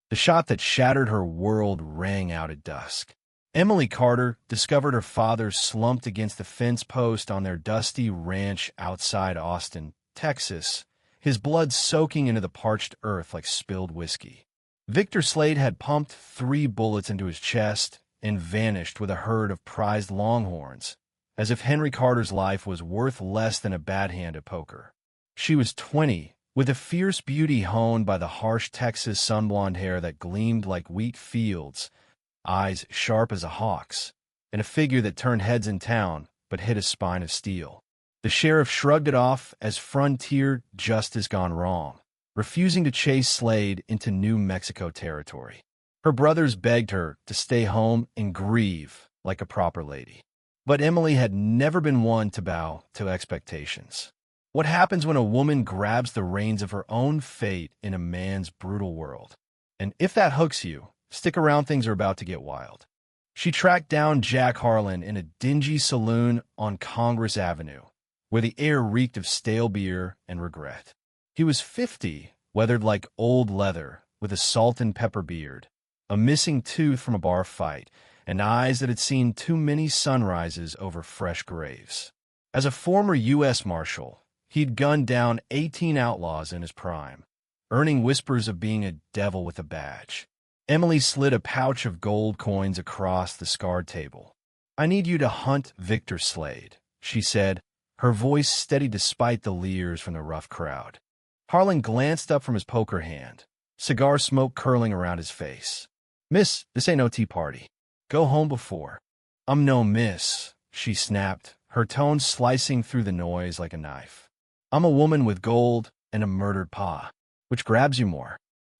The shot that shattered her world rang out at dusk. Emily Carter discovered her father slumped against the fence post on their dusty ranch outside Austin, Texas, his blood soaking into the parched earth like spilled whiskey. Victor Slade had pumped 3 bullets into his chest and vanished with a herd of prized longhorns, as if Henry Carter's life was worth less than a bad hand at poker. She was 20, with a fierce beauty honed by the harsh Texas sun-blonde hair that gleamed like wheat fields, eyes sharp as a hawk's, and a figure that turned heads in town but hid a spine of steel. The sheriff shrugged it off as frontier justice gone wrong, refusing to chase Slade into New Mexico territory. Her brothers begged her to stay home and grieve like a proper lady. But Emily had never been one to bow to expectations. What happens when a woman grabs the reins of her own fate in a man's brutal world? And if that hooks you, stick around, things are about to get wild. She tracked down Jack Harlan in a dingy saloon on Congress Avenue, where the air reeked of stale beer and regret. He was 50, weathered like old leather, with a salt and pepper beard, a missing tooth from a bar fight, and eyes that had seen too many sunrises over fresh graves. As a former U.S. Marshal, he'd gunned down 18 outlaws in his prime, earning whispers of being a devil with a badge. Emily slid a pouch of gold coins across the scarred table. "I need you to hunt Victor Slade," she said, her voice steady despite the leers from the rough crowd. Harlan glanced up from his poker hand, cigar smoke curling around his face. "Miss, this ain't no tea party. Go home before." "I'm no miss," she snapped, her tone slicing through the noise like a knife. "I'm a woman with gold and a murdered pa. Which grabs you more?"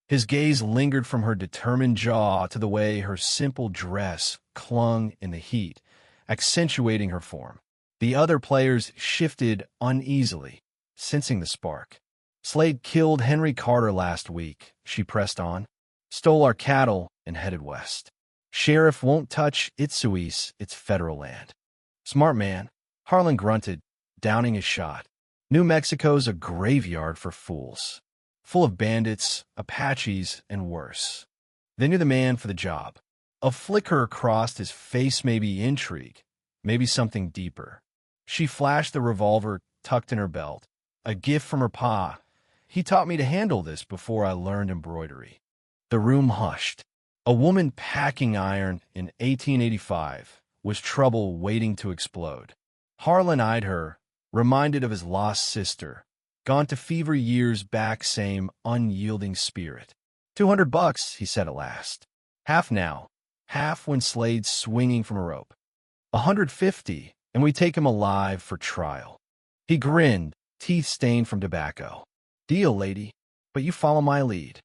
His gaze lingered from her determined jaw to the way her simple dress clung in the heat, accentuating her form. The other players shifted uneasily, sensing the spark. "Slade killed Henry Carter last week," she pressed on. "Stole our cattle and headed west. Sheriff won't touch Itsuis, it's federal land." "Smart man," Harlan grunted, downing his shot. "New Mexico's a graveyard for fools. Full of bandits, Apaches, and worse. Then you're the man for the job." A flicker crossed his face, maybe intrigue, maybe something deeper. She flashed the revolver tucked in her belt, a gift from her pa. "He taught me to handle this before I learned embroidery." The room hushed. A woman packing iron in 1885 was trouble waiting to explode. Harlan eyed her, reminded of his lost sister, gone to fever years back, same unyielding spirit. $200, he said at last. "Half now, half when Slade's swinging from a rope. 150, and we take him alive for trial." He grinned, teeth stained from tobacco. "Deal, lady, but you follow my lead."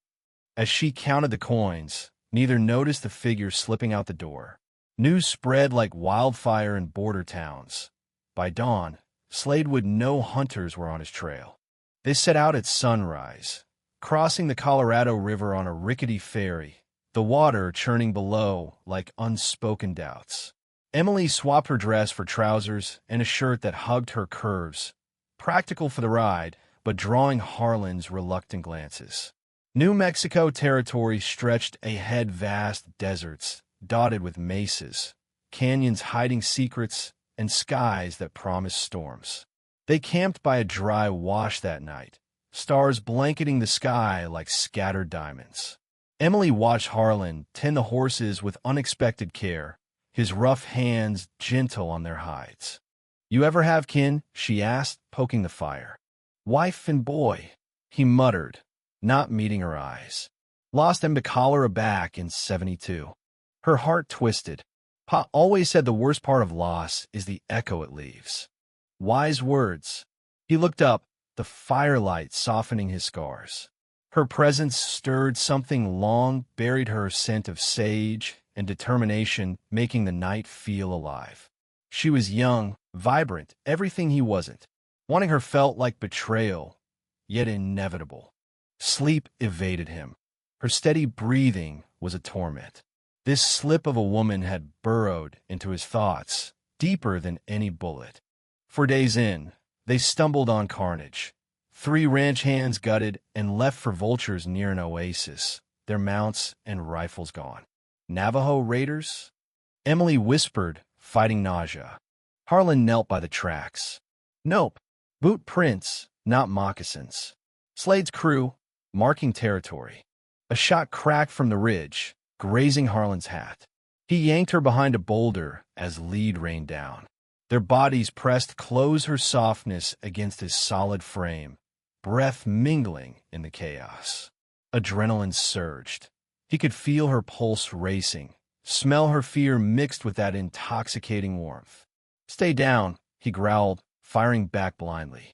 As she counted the coins, neither noticed the figure slipping out the door. News spread like wildfire in border towns. By dawn, Slade would know hunters were on his trail. They set out at sunrise, crossing the Colorado River on a rickety ferry, the water churning below like unspoken doubts. Emily swapped her dress for trousers and a shirt that hugged her curves, practical for the ride, but drawing Harlan's reluctant glances. New Mexico territory stretched ahead, vast deserts dotted with mesas, canyons hiding secrets, and skies that promised storms. They camped by a dry wash that night, stars blanketing the sky like scattered diamonds. Emily watched Harlan tend the horses with unexpected care, his rough hands gentle on their hides. "You ever have kin?" she asked, poking the fire. "Wife and boy," he muttered, not meeting her eyes. "Lost them to cholera back in '72. Her heart twisted. Pa always said the worst part of loss is the echo it leaves. Wise words. He looked up, the firelight softening his scars. Her presence stirred something long buried, her scent of sage and determination making the night feel alive. She was young, vibrant, everything he wasn't. Wanting her felt like betrayal, yet inevitable. Sleep evaded him. Her steady breathing was a torment. This slip of a woman had burrowed into his thoughts, deeper than any bullet. For days in, they stumbled on carnage. 3 ranch hands gutted and left for vultures near an oasis, their mounts and rifles gone. Navajo raiders? Emily whispered, fighting nausea. Harlan knelt by the tracks. Nope. Boot prints, not moccasins. Slade's crew, marking territory. A shot cracked from the ridge, grazing Harlan's hat. He yanked her behind a boulder as lead rained down. Their bodies pressed close her softness against his solid frame, breath mingling in the chaos. Adrenaline surged. He could feel her pulse racing, smell her fear mixed with that intoxicating warmth. Stay down, he growled, firing back blindly.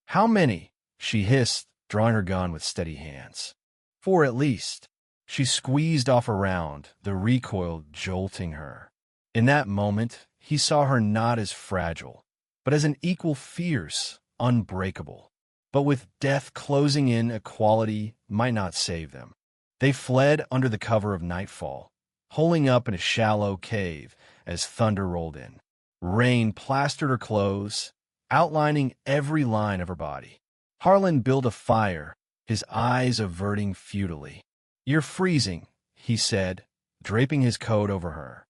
How many? She hissed, drawing her gun with steady hands. 4 at least. She squeezed off a round, the recoil jolting her. In that moment, he saw her not as fragile, but as an equal fierce, unbreakable. But with death closing in, equality might not save them. They fled under the cover of nightfall, holing up in a shallow cave as thunder rolled in. Rain plastered her clothes, outlining every line of her body. Harlan built a fire, his eyes averting futilely. You're freezing, he said, draping his coat over her.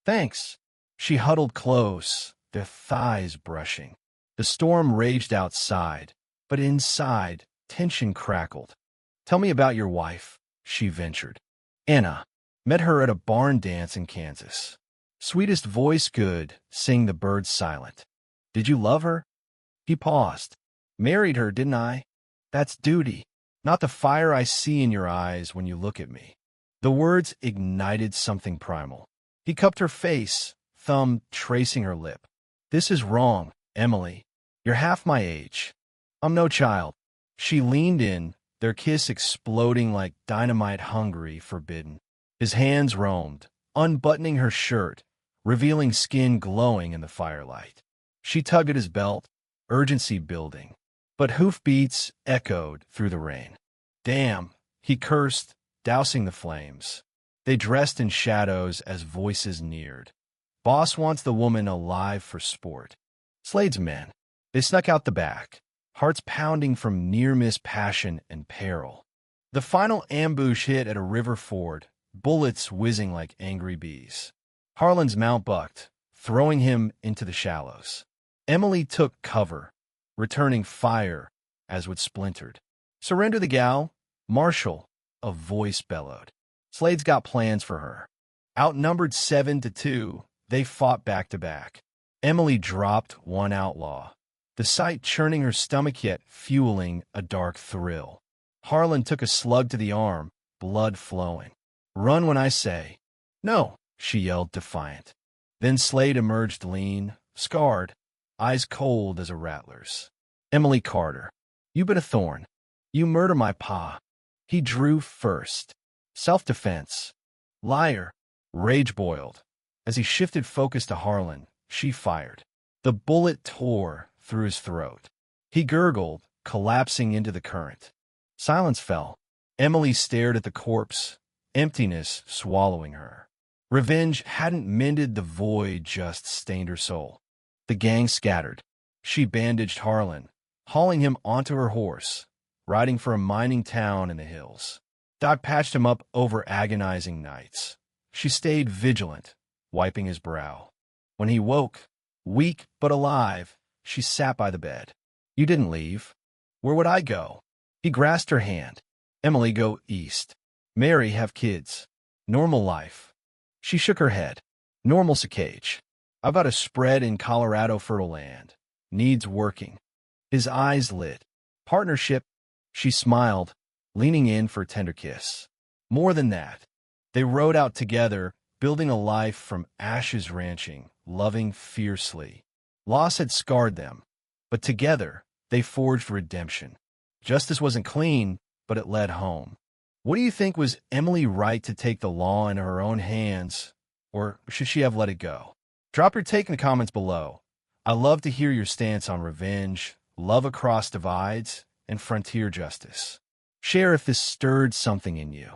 Thanks. She huddled close, their thighs brushing. The storm raged outside, but inside, tension crackled. Tell me about your wife, she ventured. Anna. Met her at a barn dance in Kansas. Sweetest voice good, sing the birds silent. Did you love her? He paused. Married her, didn't I? That's duty, not the fire I see in your eyes when you look at me. The words ignited something primal. He cupped her face, thumb tracing her lip. This is wrong, Emily. You're half my age. I'm no child. She leaned in, their kiss exploding like dynamite, hungry, forbidden. His hands roamed, unbuttoning her shirt, revealing skin glowing in the firelight. She tugged at his belt, urgency building. But hoofbeats echoed through the rain. Damn, he cursed, dousing the flames. They dressed in shadows as voices neared. Boss wants the woman alive for sport. Slade's men. They snuck out the back, hearts pounding from near-miss passion and peril. The final ambush hit at a river ford, bullets whizzing like angry bees. Harlan's mount bucked, throwing him into the shallows. Emily took cover, returning fire as would splintered. Surrender the gal, Marshal, a voice bellowed. Slade's got plans for her. Outnumbered 7-2, they fought back to back. Emily dropped one outlaw, the sight churning her stomach yet fueling a dark thrill. Harlan took a slug to the arm, blood flowing. Run when I say. No, she yelled defiant. Then Slade emerged lean, scarred, eyes cold as a rattler's. Emily Carter, you been a thorn. You murder my pa. He drew first. Self-defense. Liar. Rage boiled. As he shifted focus to Harlan, she fired. The bullet tore through his throat. He gurgled, collapsing into the current. Silence fell. Emily stared at the corpse, emptiness swallowing her. Revenge hadn't mended the void, just stained her soul. The gang scattered. She bandaged Harlan, hauling him onto her horse, riding for a mining town in the hills. Doc patched him up over agonizing nights. She stayed vigilant, wiping his brow. When he woke, weak but alive, she sat by the bed. You didn't leave. Where would I go? He grasped her hand. Emily, go east. Marry, have kids. Normal life. She shook her head. Normal's a cage. I've got a spread in Colorado fertile land. Needs working. His eyes lit. Partnership. She smiled, leaning in for a tender kiss. More than that. They rode out together, building a life from ashes, ranching, loving fiercely. Loss had scarred them, but together they forged redemption. Justice wasn't clean, but it led home. What do you think, was Emily right to take the law in her own hands, or should she have let it go? Drop your take in the comments below. I love to hear your stance on revenge, love across divides, and frontier justice. Share if this stirred something in you.